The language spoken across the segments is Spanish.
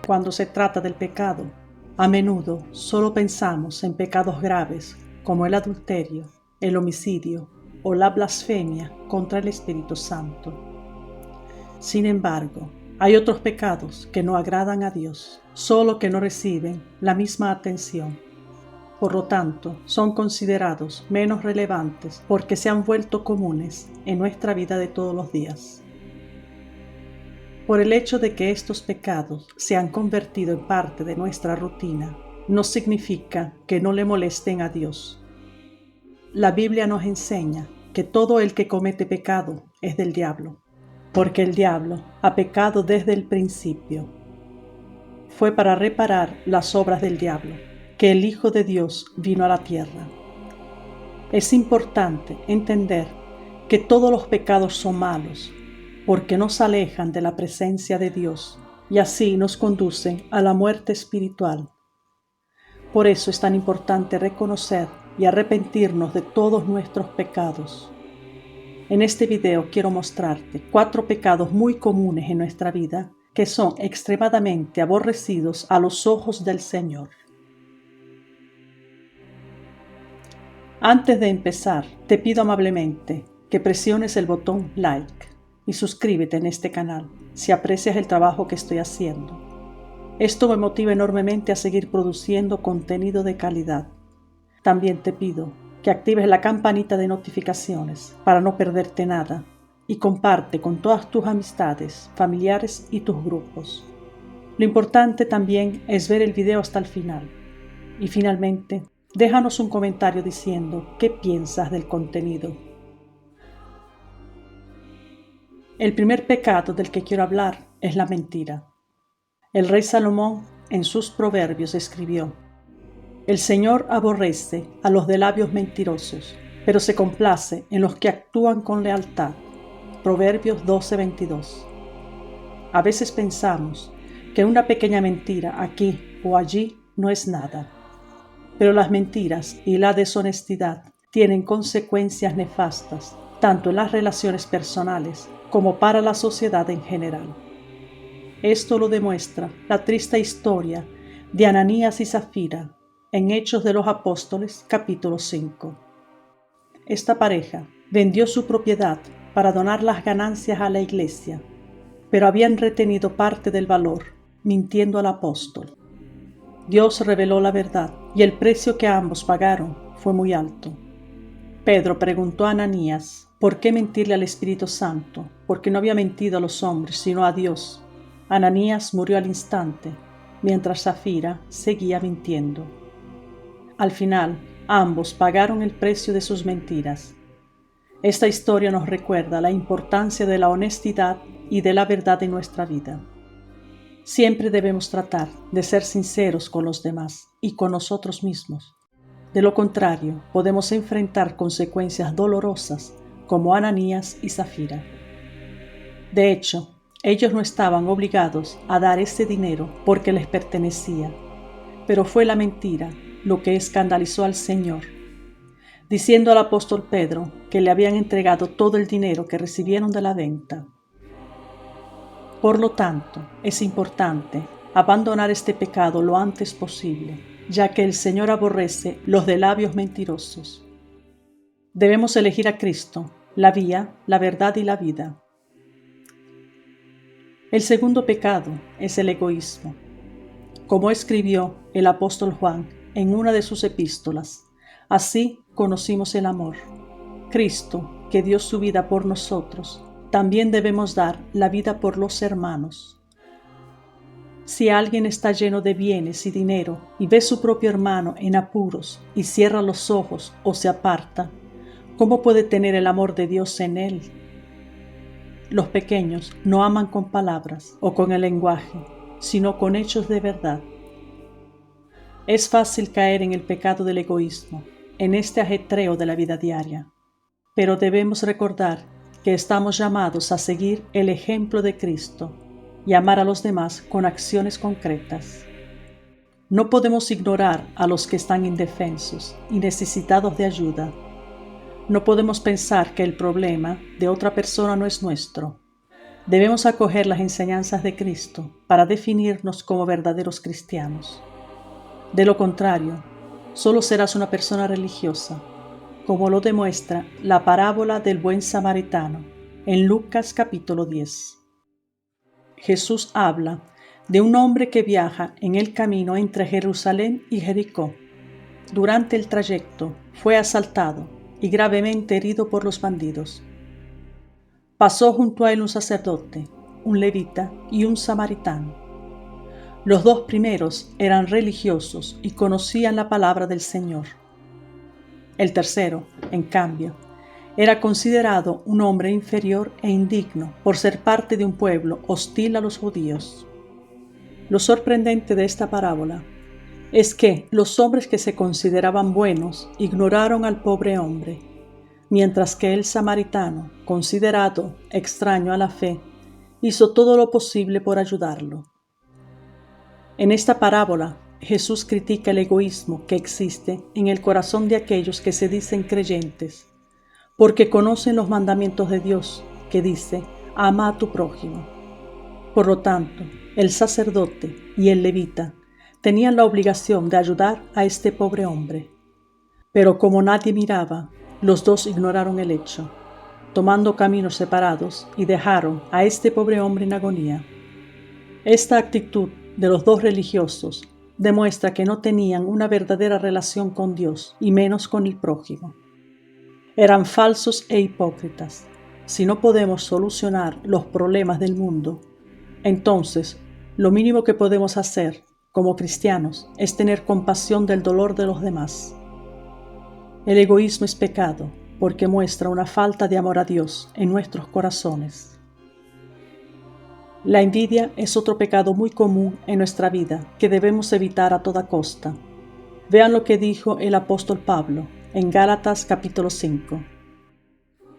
Cuando se trata del pecado, a menudo solo pensamos en pecados graves como el adulterio, el homicidio o la blasfemia contra el Espíritu Santo. Sin embargo, hay otros pecados que no agradan a Dios, solo que no reciben la misma atención. Por lo tanto, son considerados menos relevantes porque se han vuelto comunes en nuestra vida de todos los días. Por el hecho de que estos pecados se han convertido en parte de nuestra rutina, no significa que no le molesten a Dios. La Biblia nos enseña que todo el que comete pecado es del diablo, porque el diablo ha pecado desde el principio. Fue para reparar las obras del diablo que el Hijo de Dios vino a la tierra. Es importante entender que todos los pecados son malos, porque nos alejan de la presencia de Dios y así nos conducen a la muerte espiritual. Por eso es tan importante reconocer y arrepentirnos de todos nuestros pecados. En este video quiero mostrarte 4 pecados muy comunes en nuestra vida que son extremadamente aborrecidos a los ojos del Señor. Antes de empezar, te pido amablemente que presiones el botón like y suscríbete en este canal si aprecias el trabajo que estoy haciendo. Esto me motiva enormemente a seguir produciendo contenido de calidad. También te pido que actives la campanita de notificaciones para no perderte nada y comparte con todas tus amistades, familiares y tus grupos. Lo importante también es ver el video hasta el final. Y finalmente, déjanos un comentario diciendo qué piensas del contenido. El primer pecado del que quiero hablar es la mentira. El rey Salomón en sus proverbios escribió: El Señor aborrece a los de labios mentirosos, pero se complace en los que actúan con lealtad. Proverbios 12:22. A veces pensamos que una pequeña mentira aquí o allí no es nada, pero las mentiras y la deshonestidad tienen consecuencias nefastas, tanto en las relaciones personales como para la sociedad en general. Esto lo demuestra la triste historia de Ananías y Zafira en Hechos de los Apóstoles, capítulo 5. Esta pareja vendió su propiedad para donar las ganancias a la iglesia, pero habían retenido parte del valor, mintiendo al apóstol. Dios reveló la verdad y el precio que ambos pagaron fue muy alto. Pedro preguntó a Ananías por qué mentirle al Espíritu Santo, porque no había mentido a los hombres sino a Dios. Ananías murió al instante, mientras Zafira seguía mintiendo. Al final, ambos pagaron el precio de sus mentiras. Esta historia nos recuerda la importancia de la honestidad y de la verdad en nuestra vida. Siempre debemos tratar de ser sinceros con los demás y con nosotros mismos. De lo contrario, podemos enfrentar consecuencias dolorosas como Ananías y Zafira. De hecho, ellos no estaban obligados a dar ese dinero porque les pertenecía, pero fue la mentira lo que escandalizó al Señor, diciendo al apóstol Pedro que le habían entregado todo el dinero que recibieron de la venta. Por lo tanto, es importante abandonar este pecado lo antes posible, ya que el Señor aborrece los de labios mentirosos. Debemos elegir a Cristo, la vía, la verdad y la vida. El segundo pecado es el egoísmo. Como escribió el apóstol Juan en una de sus epístolas, así conocimos el amor. Cristo, que dio su vida por nosotros, también debemos dar la vida por los hermanos. Si alguien está lleno de bienes y dinero y ve a su propio hermano en apuros y cierra los ojos o se aparta, ¿cómo puede tener el amor de Dios en él? Los pequeños no aman con palabras o con el lenguaje, sino con hechos de verdad. Es fácil caer en el pecado del egoísmo, en este ajetreo de la vida diaria, pero debemos recordar que estamos llamados a seguir el ejemplo de Cristo y amar a los demás con acciones concretas. No podemos ignorar a los que están indefensos y necesitados de ayuda. No podemos pensar que el problema de otra persona no es nuestro. Debemos acoger las enseñanzas de Cristo para definirnos como verdaderos cristianos. De lo contrario, solo serás una persona religiosa, como lo demuestra la parábola del buen samaritano en Lucas capítulo 10. Jesús habla de un hombre que viaja en el camino entre Jerusalén y Jericó. Durante el trayecto fue asaltado y gravemente herido por los bandidos. Pasó junto a él un sacerdote, un levita y un samaritano. Los dos primeros eran religiosos y conocían la palabra del Señor. El tercero, en cambio, era considerado un hombre inferior e indigno por ser parte de un pueblo hostil a los judíos. Lo sorprendente de esta parábola es que los hombres que se consideraban buenos ignoraron al pobre hombre, mientras que el samaritano, considerado extraño a la fe, hizo todo lo posible por ayudarlo. En esta parábola, Jesús critica el egoísmo que existe en el corazón de aquellos que se dicen creyentes, porque conocen los mandamientos de Dios, que dice, ama a tu prójimo. Por lo tanto, el sacerdote y el levita tenían la obligación de ayudar a este pobre hombre. Pero como nadie miraba, los dos ignoraron el hecho, tomando caminos separados y dejaron a este pobre hombre en agonía. Esta actitud de los dos religiosos demuestra que no tenían una verdadera relación con Dios y menos con el prójimo. Eran falsos e hipócritas. Si no podemos solucionar los problemas del mundo, entonces lo mínimo que podemos hacer como cristianos es tener compasión del dolor de los demás. El egoísmo es pecado porque muestra una falta de amor a Dios en nuestros corazones. La envidia es otro pecado muy común en nuestra vida que debemos evitar a toda costa. Vean lo que dijo el apóstol Pablo en Gálatas capítulo 5.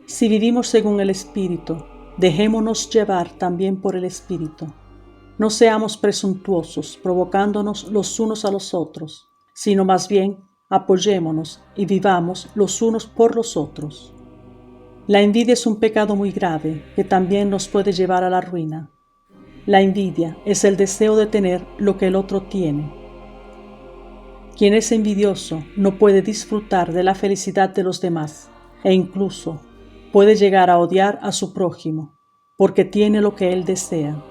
Si vivimos según el Espíritu, dejémonos llevar también por el Espíritu. No seamos presuntuosos, provocándonos los unos a los otros, sino más bien apoyémonos y vivamos los unos por los otros. La envidia es un pecado muy grave que también nos puede llevar a la ruina. La envidia es el deseo de tener lo que el otro tiene. Quien es envidioso no puede disfrutar de la felicidad de los demás e incluso puede llegar a odiar a su prójimo porque tiene lo que él desea.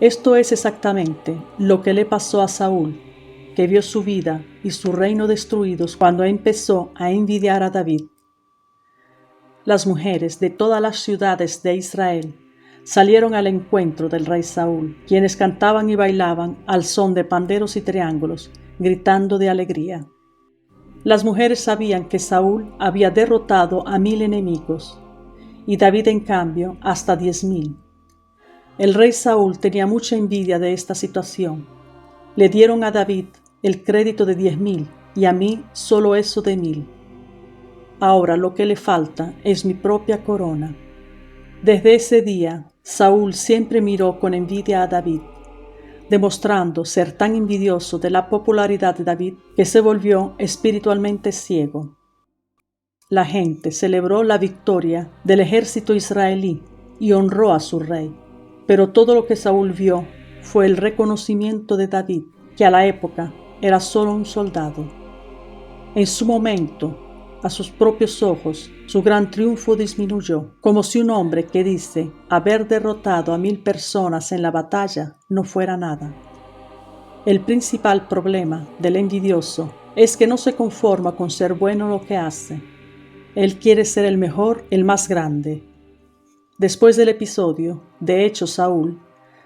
Esto es exactamente lo que le pasó a Saúl, que vio su vida y su reino destruidos cuando empezó a envidiar a David. Las mujeres de todas las ciudades de Israel salieron al encuentro del rey Saúl, quienes cantaban y bailaban al son de panderos y triángulos, gritando de alegría. Las mujeres sabían que Saúl había derrotado a 1000 enemigos, y David en cambio hasta 10,000. El rey Saúl tenía mucha envidia de esta situación. Le dieron a David el crédito de 10,000 y a mí solo eso de 1000. Ahora lo que le falta es mi propia corona. Desde ese día, Saúl siempre miró con envidia a David, demostrando ser tan envidioso de la popularidad de David que se volvió espiritualmente ciego. La gente celebró la victoria del ejército israelí y honró a su rey, pero todo lo que Saúl vio fue el reconocimiento de David, que a la época era solo un soldado. En su momento, a sus propios ojos, su gran triunfo disminuyó, como si un hombre que dice haber derrotado a 1000 personas en la batalla no fuera nada. El principal problema del envidioso es que no se conforma con ser bueno lo que hace. Él quiere ser el mejor, el más grande. Después del episodio, de hecho, Saúl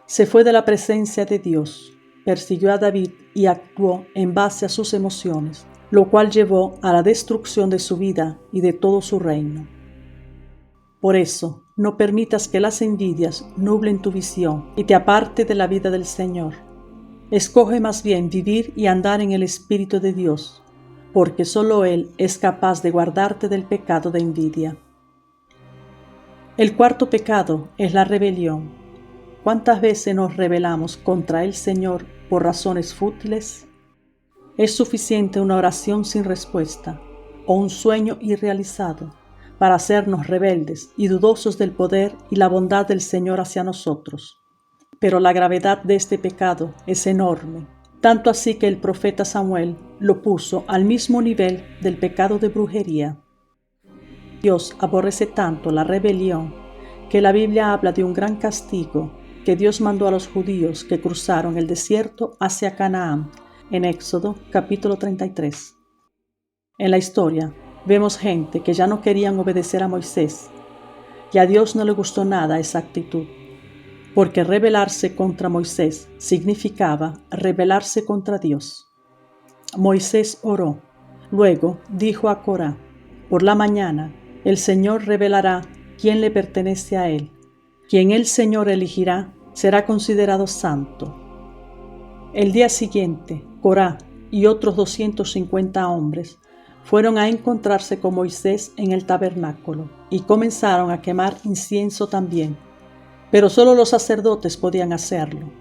se fue de la presencia de Dios, persiguió a David y actuó en base a sus emociones, lo cual llevó a la destrucción de su vida y de todo su reino. Por eso, no permitas que las envidias nublen tu visión y te aparte de la vida del Señor. Escoge más bien vivir y andar en el Espíritu de Dios, porque solo Él es capaz de guardarte del pecado de envidia. El cuarto pecado es la rebelión. ¿Cuántas veces nos rebelamos contra el Señor por razones fútiles? Es suficiente una oración sin respuesta o un sueño irrealizado para hacernos rebeldes y dudosos del poder y la bondad del Señor hacia nosotros. Pero la gravedad de este pecado es enorme, tanto así que el profeta Samuel lo puso al mismo nivel del pecado de brujería. Dios aborrece tanto la rebelión que la Biblia habla de un gran castigo que Dios mandó a los judíos que cruzaron el desierto hacia Canaán, en Éxodo capítulo 33. En la historia vemos gente que ya no querían obedecer a Moisés, y a Dios no le gustó nada esa actitud, porque rebelarse contra Moisés significaba rebelarse contra Dios. Moisés oró, luego dijo a Corá: por la mañana el Señor revelará quién le pertenece a él. Quien el Señor elegirá será considerado santo. El día siguiente, Corá y otros 250 hombres fueron a encontrarse con Moisés en el tabernáculo y comenzaron a quemar incienso también, pero solo los sacerdotes podían hacerlo.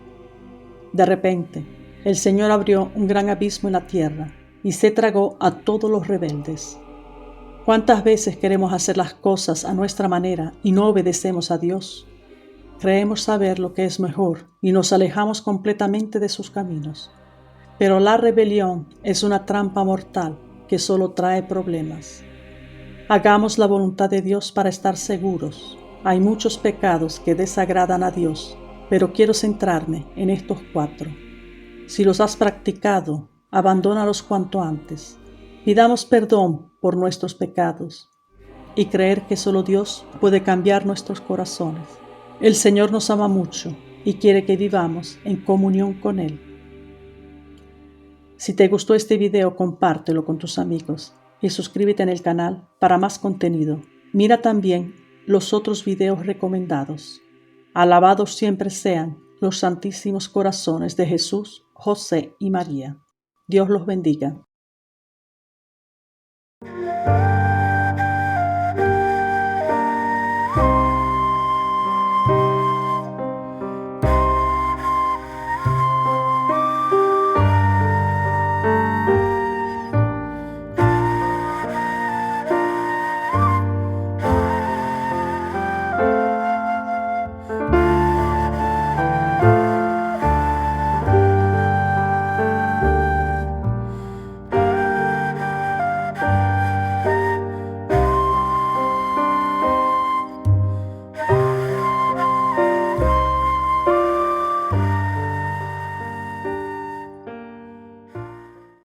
De repente, el Señor abrió un gran abismo en la tierra y se tragó a todos los rebeldes. ¿Cuántas veces queremos hacer las cosas a nuestra manera y no obedecemos a Dios? Creemos saber lo que es mejor y nos alejamos completamente de sus caminos. Pero la rebelión es una trampa mortal que solo trae problemas. Hagamos la voluntad de Dios para estar seguros. Hay muchos pecados que desagradan a Dios, pero quiero centrarme en estos 4. Si los has practicado, abandónalos cuanto antes. Pidamos perdón por nuestros pecados y creer que solo Dios puede cambiar nuestros corazones. El Señor nos ama mucho y quiere que vivamos en comunión con Él. Si te gustó este video, compártelo con tus amigos y suscríbete en el canal para más contenido. Mira también los otros videos recomendados. Alabados siempre sean los santísimos corazones de Jesús, José y María. Dios los bendiga.